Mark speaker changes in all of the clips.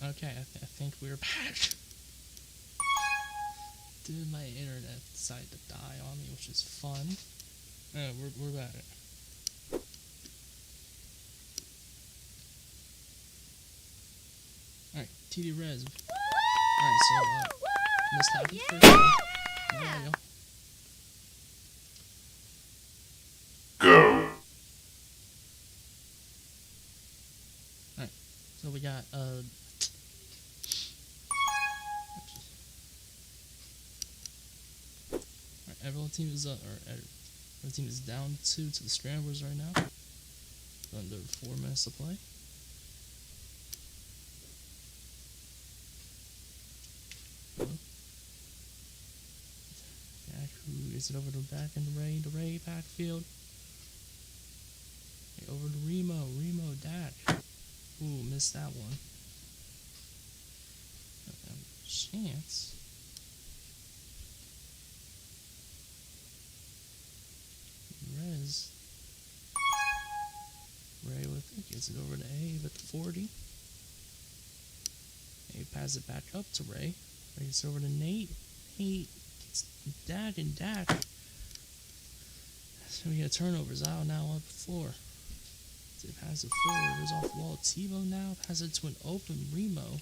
Speaker 1: Okay, I think we're back. Dude, my internet decided to die on me, which is fun. We're back. Alright, TD Res. Alright, so, must have it first one. There we go.
Speaker 2: Go.
Speaker 1: Alright, so we got, Alright, everyone team is up, or every team is down 2 to the Scramblers right now. Under 4 minutes to play. Jack, who is it over to back in the Ray backfield. Okay, over to Remo, Dak. Ooh, missed that one. Chance. Ray with it, gets it over to Abe at the 40. Abe passes it back up to Ray. Ray gets over to Nate. Nate gets Dak and Dak. So we get turnovers out now up 4. They pass it forward, goes off the wall. Tebow now passes it to an open Remo.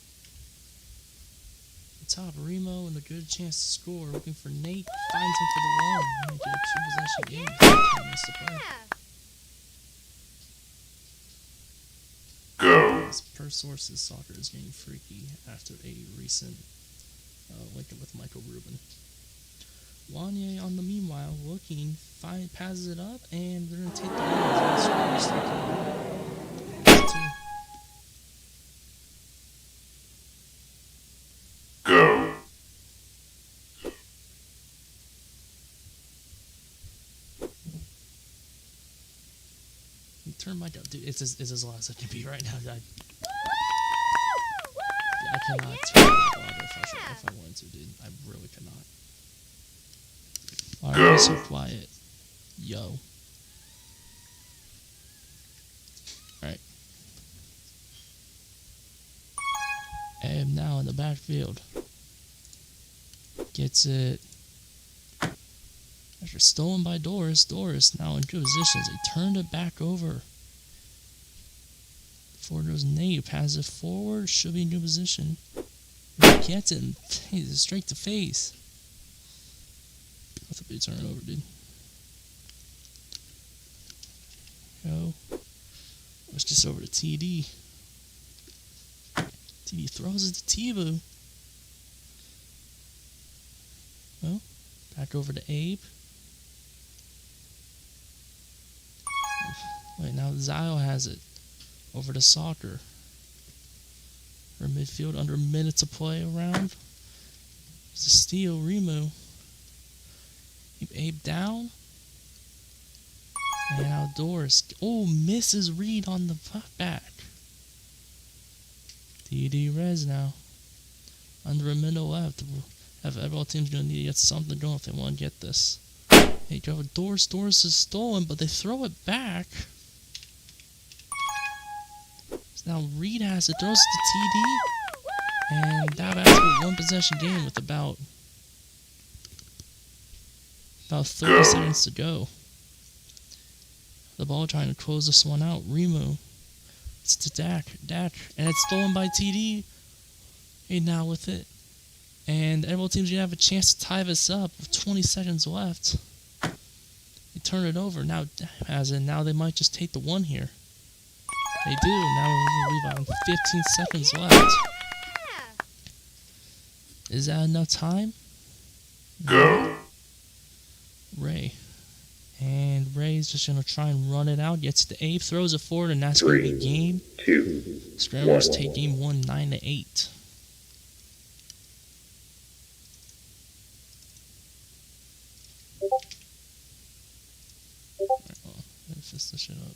Speaker 1: The top Remo and a good chance to score. Looking for Nate. Finds him for the one. Might get a 2-possession game. 2 minutes to play.
Speaker 2: Go.
Speaker 1: Per sources, soccer is getting freaky after a recent linking with Michael Rubin. Wanye on the meanwhile looking, passes it up, and they're going to take the lead.
Speaker 2: Go.
Speaker 1: Turn my dude, it's as loud as I can be right now. I cannot turn it louder if I wanted to, dude. I really cannot. Alright, so quiet. Yo. Alright. And now in the backfield. Gets it. After stolen by Doris. Doris now in good positions. They turned it back over. Forward goes Nate. Passes it forward. Should be in good position. He gets it and straight to face. That's a big turnover, dude. Go. It's just over to TD. TD throws it to Tebow. Well, back over to Abe. Wait, now Zio has it. Over to Soccer. For midfield, under a minute to play around. It's a steal, Remu. Keep Abe down. And outdoors. Oh, misses Reed on the back. TD Res now. Under a minute left. Every team's going to need to get something going if they want to get this. Hey, go Doris. Doris is stolen, but they throw it back. So now Reed has it. Throws it to TD. And that basketball 1 possession game with about 30 seconds to go. The ball trying to close this one out. Remu. It's to Dak. And it's stolen by TD. And now with it. And every team's going to have a chance to tie this up with 20 seconds left. They turn it over. Now has it. Now they might just take the one here. They do. Now we've got 15 seconds left. Is that enough time?
Speaker 2: Go.
Speaker 1: Ray. And Ray's just going to try and run it out. Gets to Abe. Throws it forward. And that's going to be game.
Speaker 2: 2.
Speaker 1: Scramblers take game 1, 9-8. Alright, well, let's fist this shit up.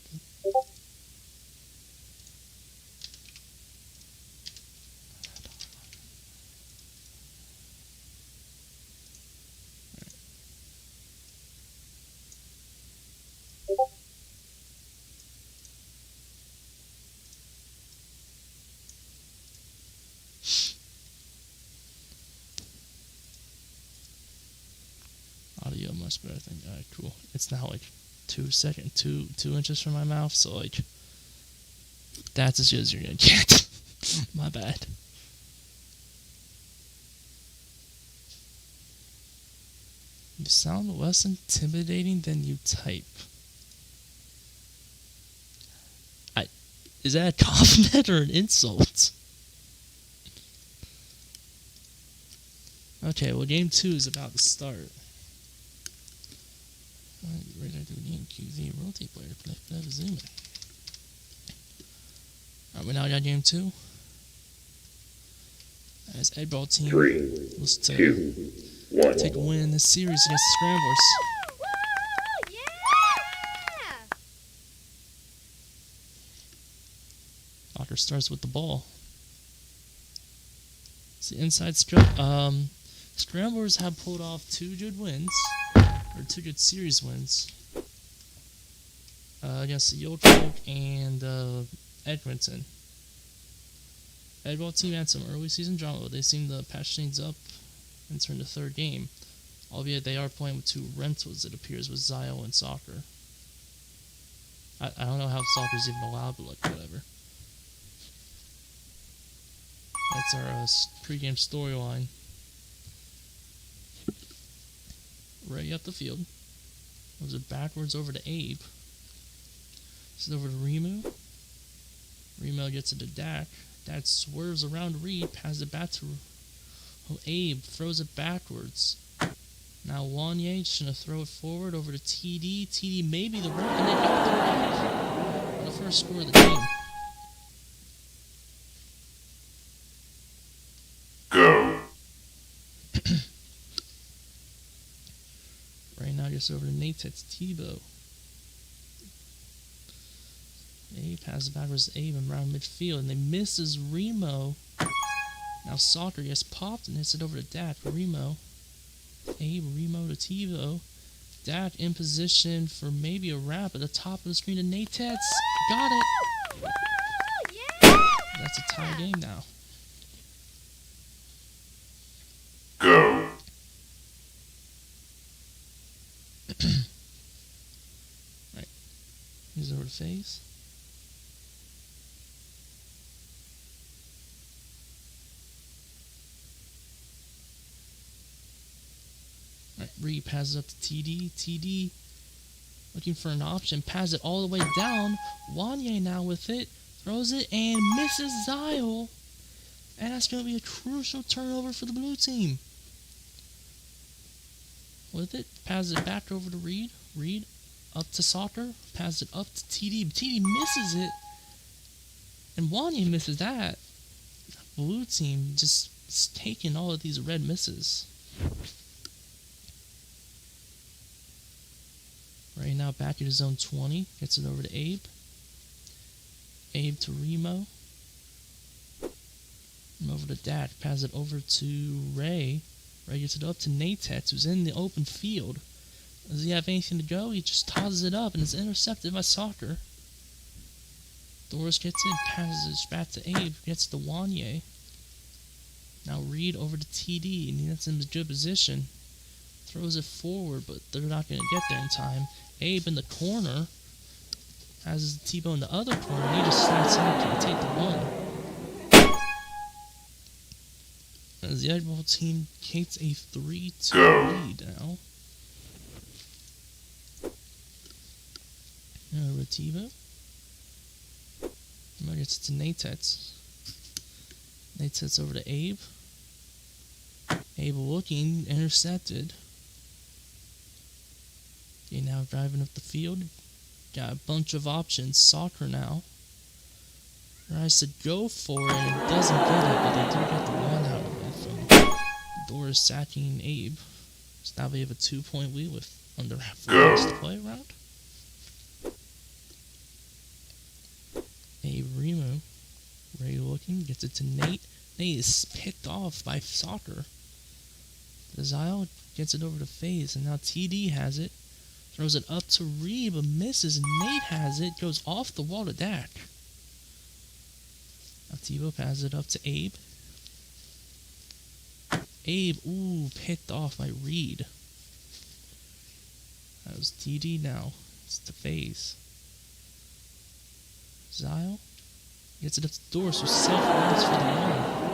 Speaker 1: much better, I think. Alright, cool. It's now like 2 inches from my mouth, so like that's as good as you're gonna get. My bad. You sound less intimidating than you type. Is that a compliment or an insult? Okay, well, game 2 is about to start. Alright, ready to do game QV rotate player play zoom in. Alright, we now got game 2. As Eggball team
Speaker 2: 3,
Speaker 1: looks to
Speaker 2: 2, 1.
Speaker 1: take a win in this series against the Scramblers. Soccer starts with the ball. It's the inside Scramblers have pulled off 2 good wins, or 2 good series wins, against the York and Edmonton. Eggball team had some early season drama, but they seem to patch things up and turn the 3rd game. Albeit they are playing with 2 rentals, it appears, with Zio and Soccer. I don't know how Soccer's even allowed, but like, whatever. That's our pregame storyline. Ray up the field. Moves it backwards over to Abe. This is over to Remo. Remo gets it to Dak. Dak swerves around Reed, passes it back to Abe, throws it backwards. Now Wany's gonna throw it forward over to TD. TD maybe the rock, and they got the rock for the first score of the game.
Speaker 2: Go.
Speaker 1: Right now, just over to Nate. That's Tebow. Abe passes backwards to Abe and around midfield, and they misses Remo. Now Soccer gets popped and hits it over to Dak. Remo. Abe, Remo to Tebow. Dak in position for maybe a wrap at the top of the screen to Nate. Got it. That's a tie game now.
Speaker 2: Go.
Speaker 1: Right. Here's over to FaZe. Right, Reed passes up to TD. TD looking for an option. Passes it all the way down. Wanye now with it. Throws it and misses Zyle. And that's going to be a crucial turnover for the blue team. With it, passes it back over to Reed. Reed up to Soccer. Passes it up to TD. TD misses it. And Wanye misses that. Blue team just taking all of these red misses. Right now, back into zone 20. Gets it over to Abe. Abe to Remo. And over to Dak. Passes it over to Ray. Ray gets it up to Natex, who's in the open field. Does he have anything to go? He just tosses it up, and it's intercepted by Soccer. Doris gets in, passes it back to Abe. Gets to Wanye. Now Reed over to TD, and that's in a good position. Throws it forward, but they're not going to get there in time. Abe in the corner has Tebow in the other corner, and he just slides in to take the one. As the Eggball team takes a 3-2 lead now. Now over to Tebow. Now gets to Natex. Natex over to Abe. Abe looking, intercepted. Okay, now driving up the field. Got a bunch of options. Soccer now. Tries to go for it and doesn't get it, but they do get the one out of it from Doris sacking Abe. So now they have a 2-point lead with under 4 minutes to play around. Abe Remo. Ray looking, gets it to Nate. Nate is picked off by Soccer. Zyle gets it over to FaZe, and now TD has it. Throws it up to Reed, but misses, and Nate has it. Goes off the wall to Dak. Now Tebow passes it up to Abe. Abe, picked off by Reed. Goes TD now. It's the phase. Zyle gets it up the door, so self runs for the one.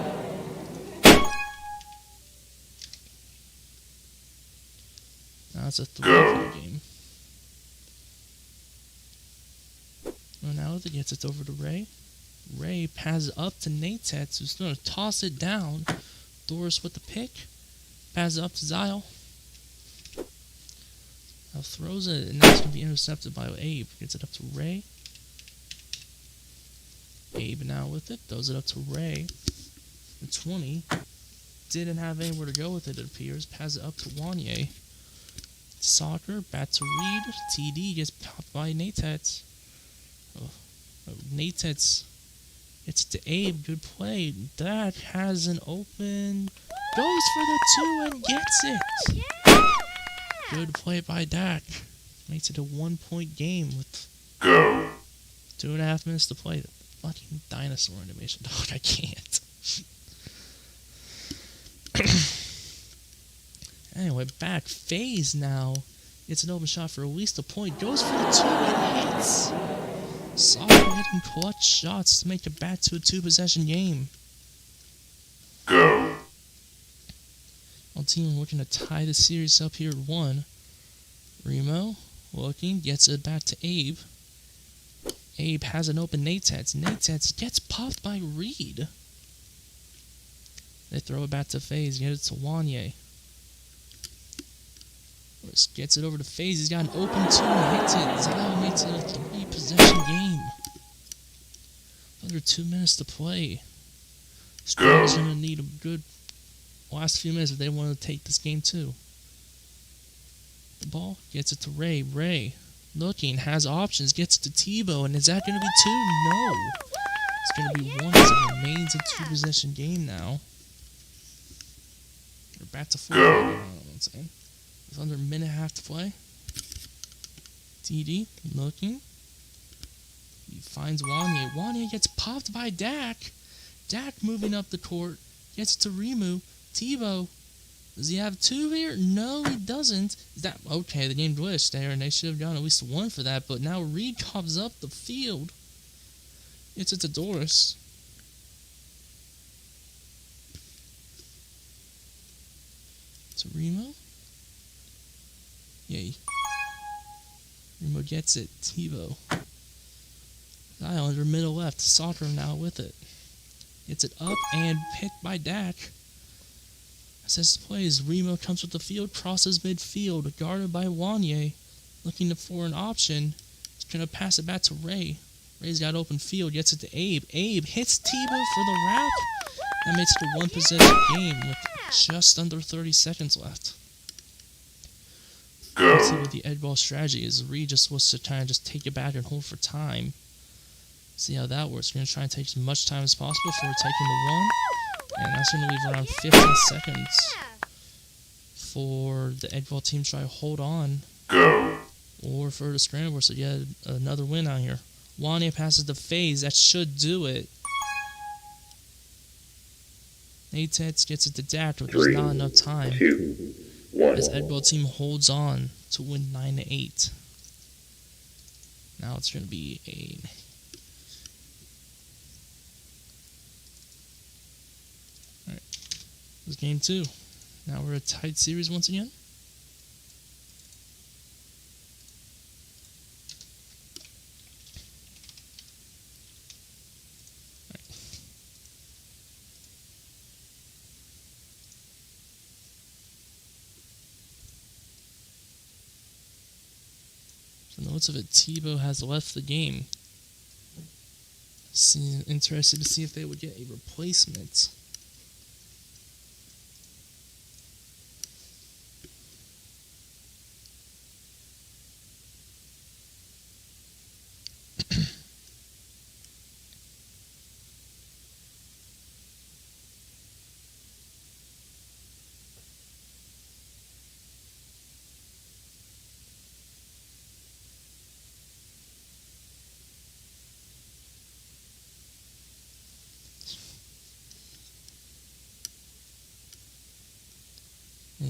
Speaker 1: Now it's a 3 for the game. Well, now it gets it over to Ray. Ray passes up to Natex, who's going to toss it down. Doris with the pick. Passes up to Zyle. Now throws it, and that's going to be intercepted by Abe. Gets it up to Ray. Abe now with it. Throws it up to Ray. The 20. Didn't have anywhere to go with it, it appears. Passes it up to Wanye. Soccer. Back to Reed. TD gets popped by Natex. Natex. It's to Abe. Good play. Dak has an open. Goes for the 2 and gets it. Good play by Dak. Makes it a 1-point game with 2.5 minutes to play. The fucking dinosaur animation, dog. I can't. Anyway, back. Phase now. Gets an open shot for at least a point. Goes for the 2 and hits. Soccer hitting clutch shots to make it back to a 2-possession game. Our team looking to tie the series up here at 1. Remo looking, gets it back to Abe. Abe has an open Natex. Natex gets popped by Reed. They throw it back to FaZe, get it to Wanye. Gets it over to FaZe, he's got an open 2 and hits it. Zyle makes it a 3-possession game. Under 2 minutes to play. Scrapyard's going to need a good last few minutes if they want to take this game too. The ball gets it to Ray. Ray looking, has options, gets it to Tebow, and is that going to be 2? No. It's going to be 1 as it remains a 2-possession game now. We're back to 4. You know what I'm saying? With under a minute and a half to play. TD looking. He finds Wanye. Wanye gets popped by Dak. Dak moving up the court. Gets to Remu. Tebow. Does he have 2 here? No, he doesn't. Is that okay? The game glitched there, and they should have gotten at least 1 for that. But now Reed comes up the field. It's to Doris. To Remo. Yay. Remo gets it. Tebow. Zyle under middle left. Soccer now with it. Gets it up and picked by Dak. Says plays. Remo comes with the field, crosses midfield, guarded by Wanye. Looking for an option. He's going to pass it back to Ray. Ray's got open field, gets it to Abe. Abe hits Tebow for the wrap. That makes it a 1-possession game with just under 30 seconds left. Let's see what the Eggball strategy is. Reed just was to kind of just take it back and hold for time. See how that works. We're going to try and take as much time as possible before taking the 1. And that's going to leave around 15 seconds for the Eggball team to try to hold on. Or for the Scramblers to get another win out here. Wanye passes to FaZe. That should do it. Natex gets it to Dak, but there's not enough time.
Speaker 2: 2, 1.
Speaker 1: As Eggball team holds on to win 9-8. Now it's going to be a... Alright. This is game 2. Now we're a tight series once again. From the looks of it, Tebow has left the game. Interested to see if they would get a replacement.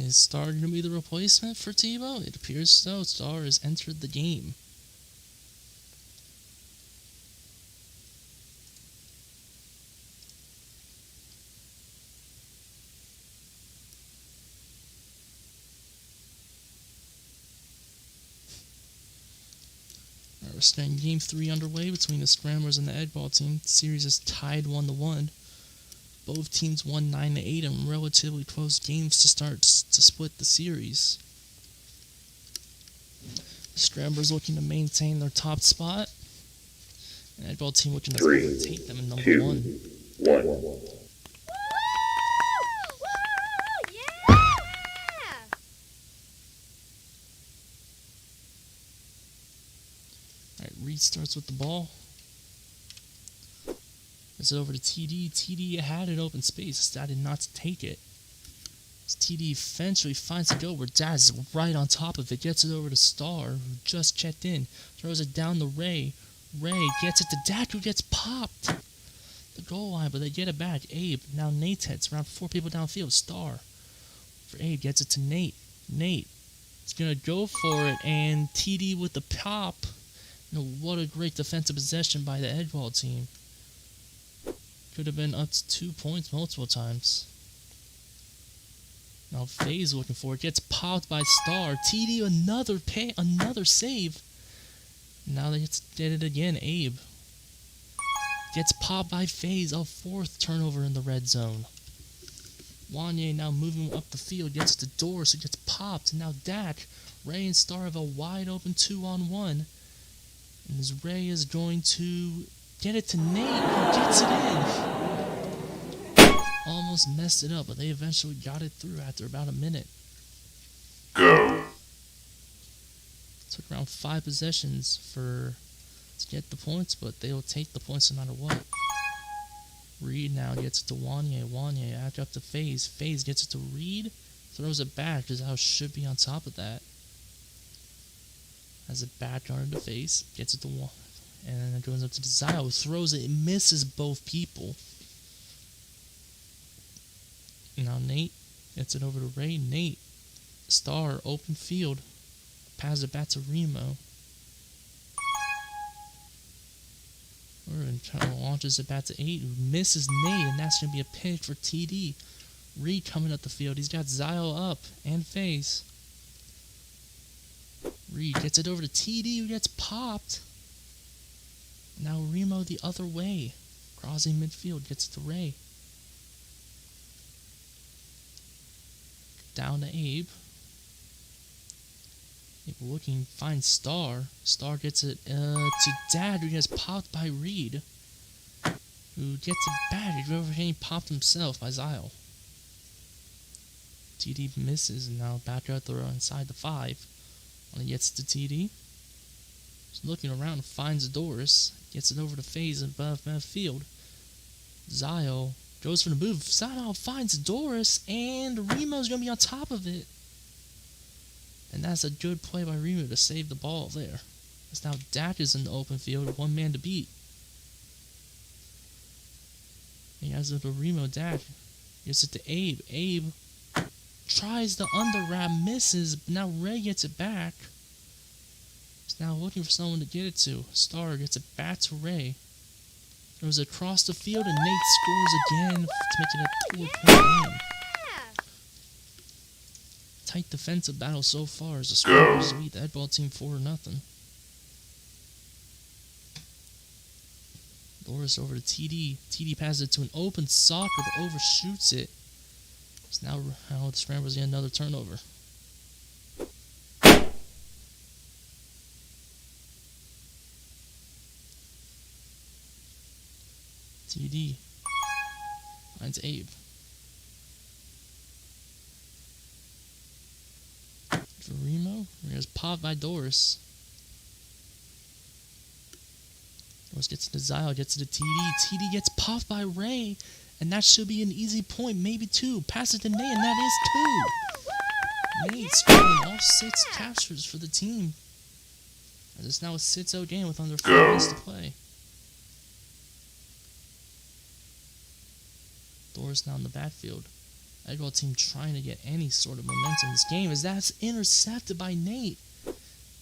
Speaker 1: Is Star going to be the replacement for Tebow? It appears so. Star has entered the game. We're starting Game 3 underway between the Scramblers and the Eggball team. The series is tied 1-1. Both teams won 9-8 in relatively close games to start to split the series. The Scramblers looking to maintain their top spot. And the Eggball team looking to
Speaker 2: 3,
Speaker 1: take them in number
Speaker 2: 2,
Speaker 1: 1.
Speaker 2: 1.
Speaker 1: Alright, Reed starts with the ball. Gets it over to TD. TD had an open space, decided not to take it. As TD eventually finds a go where Daz is right on top of it. Gets it over to Star, who just checked in. Throws it down to Ray. Ray gets it to Dak, who gets popped. The goal line, but they get it back. Abe, now Nate's heads around 4 people downfield. Star for Abe, gets it to Nate. Nate is going to go for it, and TD with the pop. What a great defensive possession by the Eggball team. Could have been up to 2 points multiple times. Now FaZe looking for it. Gets popped by Star. TD another save. Now they get it again. Abe gets popped by FaZe. A 4th turnover in the red zone. Wanye now moving up the field. Gets to Doris. It gets popped. And now Dak. Ray and Star have a wide open 2-on-1. And as Ray is going to get it to Nate, who gets it in. Almost messed it up, but they eventually got it through after about a minute.
Speaker 2: Go.
Speaker 1: Took around 5 possessions to get the points, but they'll take the points no matter what. Reed now gets it to Wanye. Wanye after up to FaZe. FaZe gets it to Reed, throws it back. Giselle should be on top of that. Has it back on the face, gets it to one, and then it goes up to Giselle, throws it, misses both people. Now Nate gets it over to Ray. Nate, Star, open field, passes it back to Remo. And launches it back to 8, who misses Nate, and that's going to be a pick for TD. Reed coming up the field, he's got Zyle up, and FaZe. Reed gets it over to TD, who gets popped. Now Remo the other way. Crossing midfield, gets it to Ray. Down to Abe. Abe looking, finds Star. Star gets it to Dad, who gets popped by Reed. Who gets it back, he's over getting popped himself by Zyle. TD misses, and now back out there inside the 5. When he gets to TD, he's looking around and finds Doris, gets it over to FaZe above midfield. Zyle goes for the move. Zyle finds Doris, and Remo's going to be on top of it. And that's a good play by Remo to save the ball there. As now Dak is in the open field, 1 man to beat. He has it to Remo. Dak gets it to Abe. Abe tries the under-wrap, misses, but now Ray gets it back. He's now looking for someone to get it to. Star gets it back to Ray. It was across the field, and Nate scores again to make it a 4-point game. Tight defensive battle so far as the Scramblers lead the Eggball team 4-0. Doris over to TD. TD passes it to an open soccer, but overshoots it. So now the Scramblers get another turnover. TD finds Abe. For Remo, here's popped by Doris. Doris gets to Zyle, gets to TD. TD gets popped by Ray. And that should be an easy point, maybe 2. Pass it to Nate, and that is 2. Nate scoring all 6 captures for the team. As it's now a 6-0 game with under 4 minutes to play. Doris now in the backfield. Eggball team trying to get any sort of momentum in this game as that's intercepted by Nate.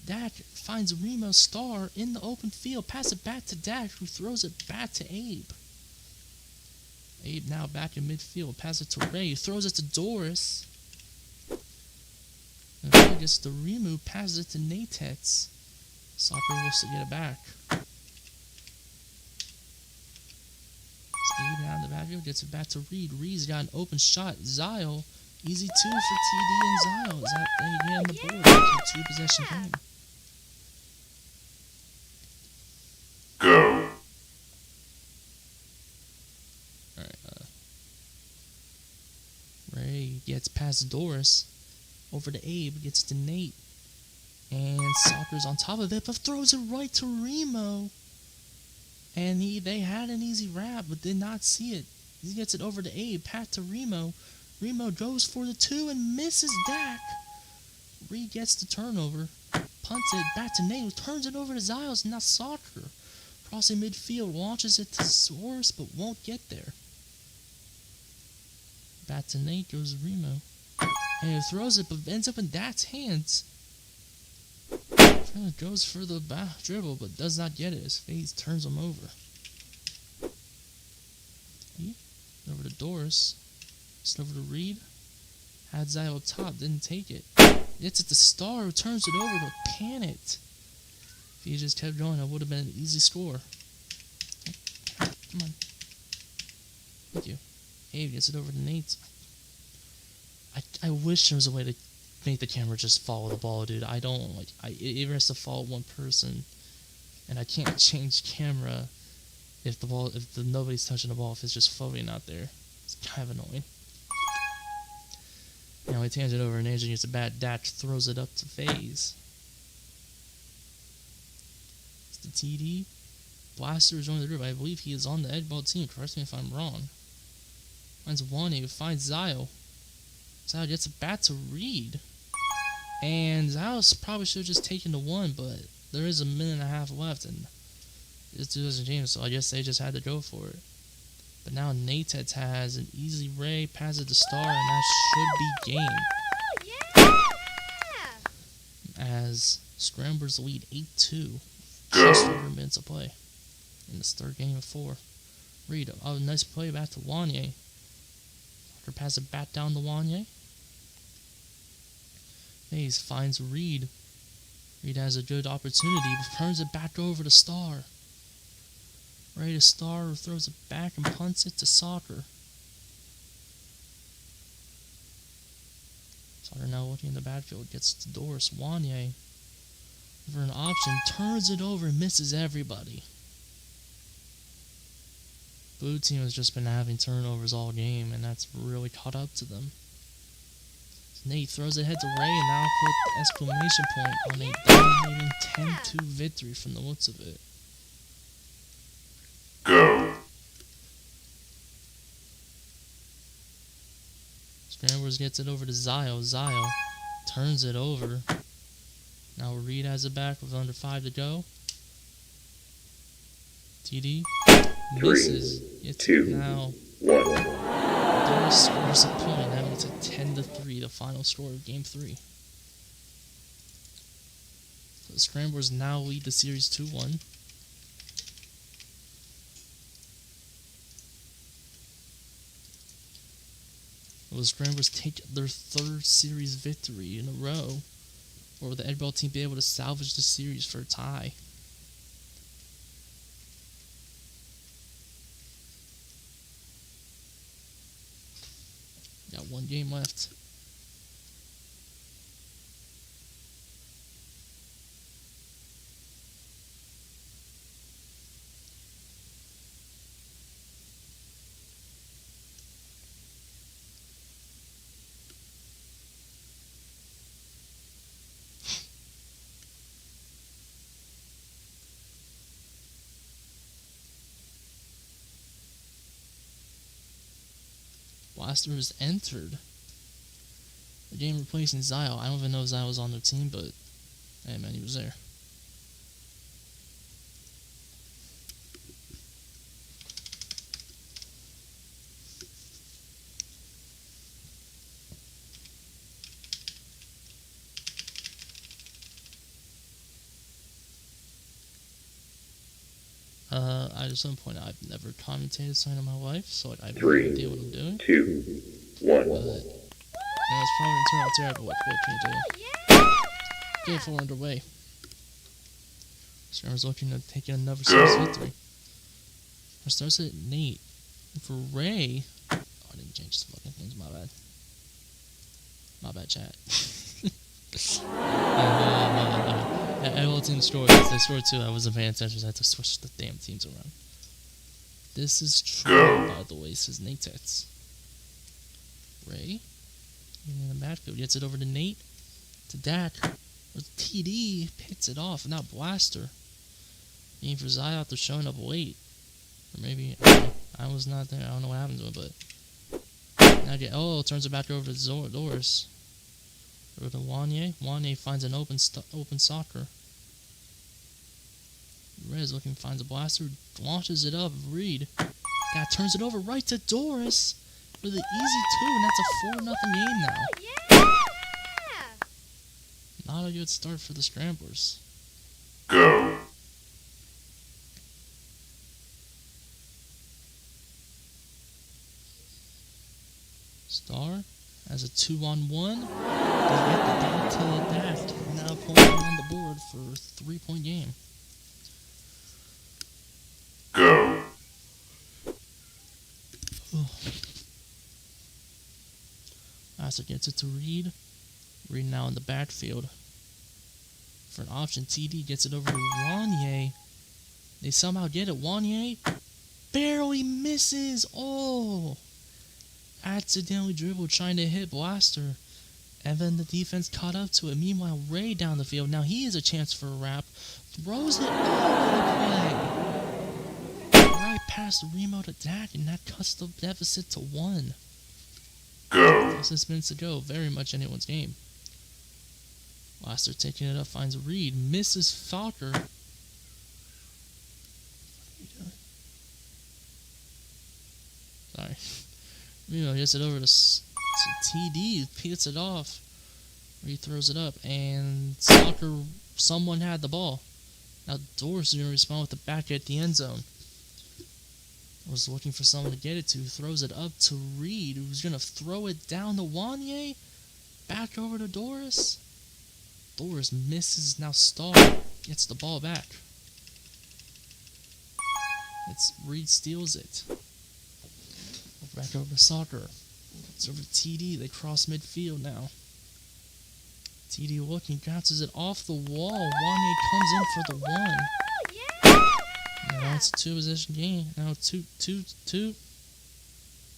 Speaker 1: Dak finds Remo Star in the open field, pass it back to Dak, who throws it back to Abe. Abe now back in midfield, pass it to Ray, throws it to Doris. And Ray gets the Remu, passes it to Natets. Soccer wants to get it back. Steve down the backfield, gets it back to Reed. Reed's got an open shot. Zyle, easy 2 for TD and Zyle. Is that they get on the board? It's a 2-possession game.
Speaker 2: Go.
Speaker 1: Alright, Ray gets past Doris. Over to Abe, gets to Nate. And Soccer's on top of it, but throws it right to Remo. And they had an easy wrap, but did not see it. He gets it over to Abe, pat to Remo. Remo goes for the 2 and misses Dak. Reed gets the turnover, punts it back to Nate, who turns it over to Ziles, and now Soccer. Crossing midfield, launches it to Source, but won't get there. Back to Nate goes Remo. And he throws it, but ends up in Dak's hands. Goes for the dribble, but does not get it. His face turns him over. Over to Doris. Just over to Reed. Had Zyle top, didn't take it. Gets it to Star, who turns it over, but panicked. If he just kept going, it would have been an easy score. Come on. Thank you. Abe gets it over to Nate. I wish there was a way to make the camera just follow the ball, dude. I don't it has to follow one person, and I can't change camera if nobody's touching the ball, if it's just floating out there. It's kind of annoying. Now he hands it over, and Angel gets a bad dash, throws it up to FaZe. It's the TD. Blaster is on the group. I believe he is on the Eggball team. Correct me if I'm wrong. Finds Wani, who finds Zyle. Zyle gets it back to Reed. And Zyle probably should have just taken the 1, but there is a minute and a half left, and it's 2,000 games, so I guess they just had to go for it. But now Natets has an easy Ray, pass it to Star, and that should be game.
Speaker 3: Yeah!
Speaker 1: As Scramblers lead 8-2. Just over minutes of play in this third game of 4. Reed, nice play back to Wanye. Pass it back down to Wanye. FaZe finds Reed. Reed has a good opportunity, but turns it back over to Star. Ray to Star, who throws it back and punts it to Soccer. Soccer now looking in the backfield, gets to Doris. Wanye, for an option, turns it over and misses everybody. Blue team has just been having turnovers all game, and that's really caught up to them. Nate throws it ahead to Ray, and now put exclamation point on a dominating 10-2 victory from the looks of it.
Speaker 2: Go.
Speaker 1: Scramblers gets it over to Zyle. Zyle turns it over. Now Reed has it back with under 5 to go. TD misses.
Speaker 2: 2,
Speaker 1: now
Speaker 2: 1.
Speaker 1: Doris scores a point. Now it's a 10-3, the final score of Game 3. So the Scramblers now lead the series 2-1. The Scramblers take their 3rd series victory in a row, or will the Eggball team be able to salvage the series for a tie? Got 1 game left. Blaster has entered the game replacing Zyle. I don't even know if Zyle was on their team, but hey man, he was there. at some point, I've never commentated something in my life, so I have no
Speaker 2: 3,
Speaker 1: idea what I'm doing.
Speaker 2: 2, 1.
Speaker 1: But it's probably gonna turn out terrible. What can you do? Game 4 underway. Scramblers looking to take in another series victory. It starts at Nate. And for Ray, oh, I didn't change the fucking things. My bad. My bad, chat. Well, it's in the story. It's the story too. I wasn't paying attention. So I had to switch the damn teams around. This is true, by the way, says Nate Tets. Ray, in the backfield, gets it over to Nate, to Dak. TD hits it off, not Blaster. Being for Zai after showing up late. Or maybe, I was not there. I don't know what happened to him, but. Now turns it back over to Doris. Over to Wanye. Wanye finds an open soccer. Rez looking finds a Blaster, launches it up. Reed. That turns it over right to Doris. With an easy 2, and that's a 4-0 game now.
Speaker 3: Yeah!
Speaker 1: Not a good start for the Scramblers.
Speaker 2: Go.
Speaker 1: Star has a 2-on-1. They get the dot to the daft. Now pulling on the board for a 3-point game.
Speaker 2: Go.
Speaker 1: Master gets it to Reed. Reed now in the backfield. For an option, TD gets it over to Wanye. They somehow get it. Wanye barely misses. Oh! Accidentally dribbled trying to hit Blaster. And then the defense caught up to it. Meanwhile, Ray down the field. Now he has a chance for a wrap. Throws it all the play. Right past Remo to Dak, and that cuts the deficit to 1.
Speaker 2: Go.
Speaker 1: 6 minutes to go. Very much anyone's game. Blaster taking it up, finds Reed, misses Falker. What are you doing? Sorry. Remo gets it over to TD, hits it off. Reed throws it up, and someone had the ball. Now Doris is going to respond with the back at the end zone. Was looking for someone to get it to, throws it up to Reed, who's going to throw it down to Wanye. Back over to Doris. Doris misses, now Star gets the ball back. Reed steals it. Back over to Soccer. It's over to TD, they cross midfield now. TD looking, bounces it off the wall. Wanye comes in for the 1. Now it's a 2-position game. Now 2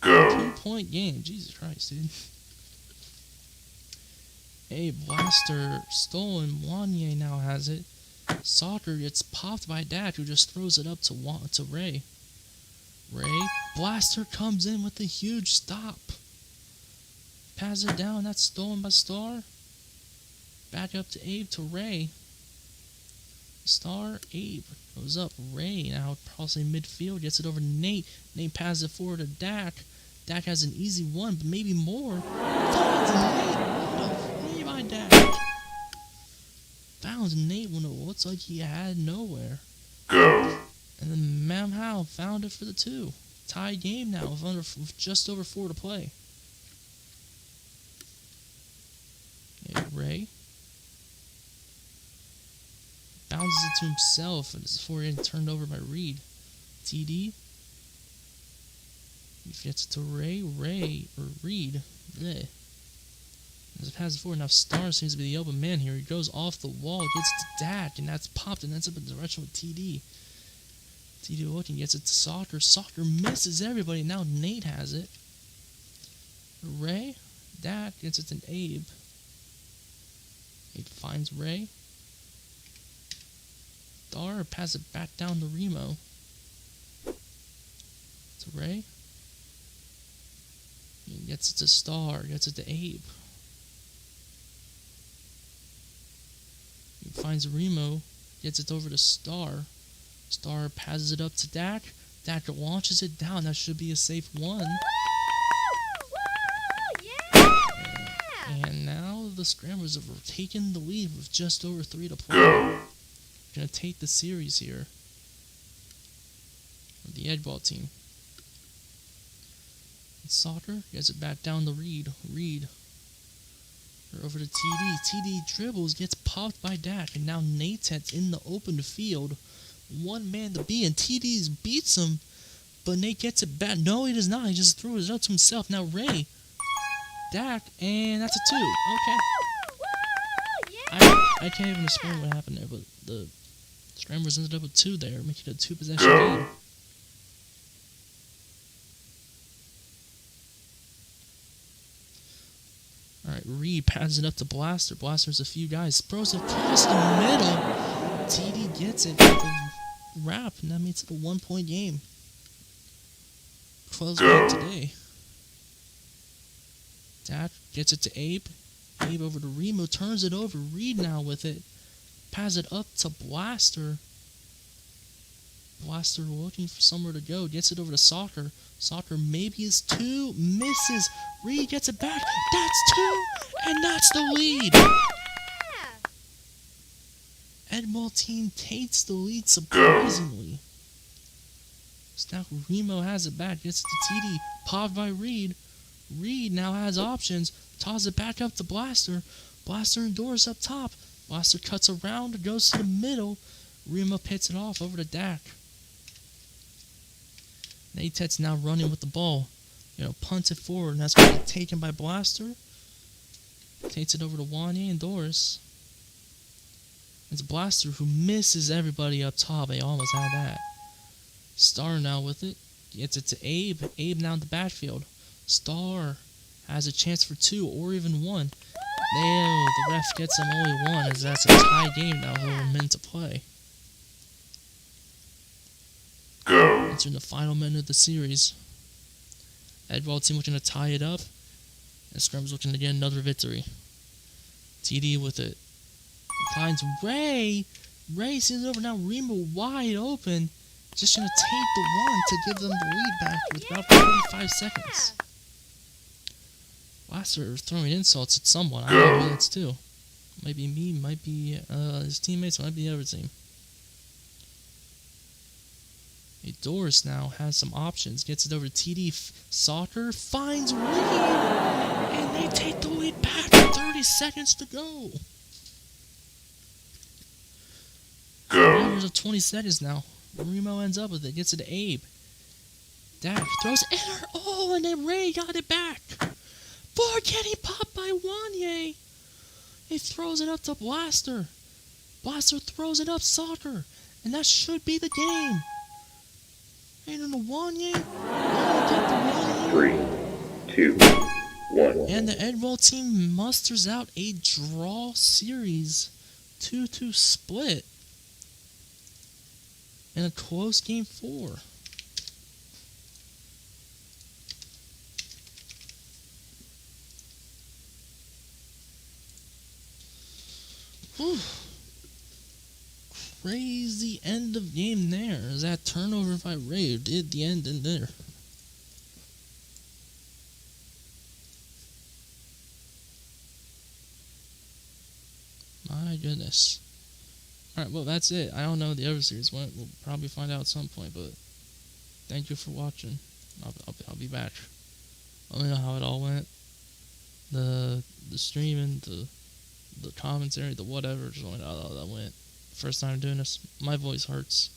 Speaker 1: 2-point game. Jesus Christ, dude. A Blaster stolen. Wanye now has it. Soccer gets popped by Dak, who just throws it up to Ray. Blaster comes in with a huge stop. Pass it down. That's stolen by Star. Back up to Abe to Ray. Star, Abe goes up. Ray now crossing midfield, gets it over to Nate. Nate passes it forward to Dak. Dak has an easy 1, but maybe more. Finds Nate. What a play by Dak. Found Nate when it looks like he had nowhere.
Speaker 2: Go.
Speaker 1: And then somehow found it for the 2. Tie game now with just over 4 to play. Okay, Ray bounces it to himself, and it's before getting turned over by Reed. TD. He gets it to Reed. Bleh. As it passes forward, now Star seems to be the open man here. He goes off the wall, gets to Dak, and that's popped and ends up in the direction with TD. TD looking, gets it to Soccer. Soccer misses everybody. Now Nate has it. Ray. Dak gets it to Abe. Abe finds Ray. Star passes it back down to Remo. To Ray. He gets it to Star. Gets it to Abe. He finds Remo. Gets it over to Star. Star passes it up to Dak. Dak launches it down. That should be a safe 1. And now the Scramblers have taken the lead with just over 3 to play.
Speaker 2: Go.
Speaker 1: Gonna take the series here. the Eggball team. And Soccer gets it back down to Reed. Reed. Over to TD. TD dribbles, gets popped by Dak, and now Nate's in the open field. One man to beat, and TD beats him, but Nate gets it back. No, he does not. He just threw it up to himself. Now Ray. Dak, and that's a 2. Okay. I can't even explain what happened there, but the Scramblers ended up with 2 there, making it a 2-possession game. Alright, Reed passes it up to Blaster. Blaster's a few guys. Throws it across the middle. TD gets it with a wrap, and that makes it a 1-point game. Close game today. Dak gets it to Abe. Abe over to Remo. Turns it over. Reed now with it. Passes it up to Blaster. Blaster looking for somewhere to go. Gets it over to Soccer. Soccer maybe is 2. Misses. Reed gets it back. That's 2. And that's the lead. Eggball team takes the lead surprisingly. So now Remo has it back. Gets it to TD. Popped by Reed. Reed now has options. Tosses it back up to Blaster. Blaster endures up top. Blaster cuts around. Goes to the middle. Remo pits it off over to Dak. Nate's now running with the ball. Punts it forward, and that's going to be taken by Blaster. Takes it over to Wanye and Doris. It's Blaster who misses everybody up top. They almost had that. Star now with it. Gets it to Abe. Abe now in the backfield. Star has a chance for 2 or even 1. No, the ref gets him only 1 as that's a tie game now. Who meant to play.
Speaker 2: Go.
Speaker 1: It's in the final minute of the series. Eggball team looking to tie it up. And Scrum's looking to get another victory. TD with it. Finds Ray. Ray sees it over now. Remo wide open. Just going to take the 1 to give them the lead back with about 45 seconds. Blaster throwing insults at someone. I don't know who that's to. Might be me, might be his teammates, might be the other team. Doris now has some options. Gets it over to TD. Soccer finds Reed. And they take the lead back with 30 seconds to go. There's a 20 seconds now. Remo ends up with it. Gets it to Abe. Dak throws it in her. Oh, and then Ray got it back. Ball getting popped by Wanye. He throws it up to Blaster. Blaster throws it up Soccer. And that should be the game. And then the Wanye. Get the Wanye.
Speaker 2: 3, 2, 1.
Speaker 1: And the Eggball team musters out a draw series. 2-2 split. And a close game 4. Whew. Crazy end of game there. As that turnover by Ray did the end in there. My goodness. Alright, well that's it. I don't know how the other series went. We'll probably find out at some point, but thank you for watching. I'll be back. Let me know how it all went. The streaming, the commentary, the whatever, just let me know how that went. First time doing this, my voice hurts.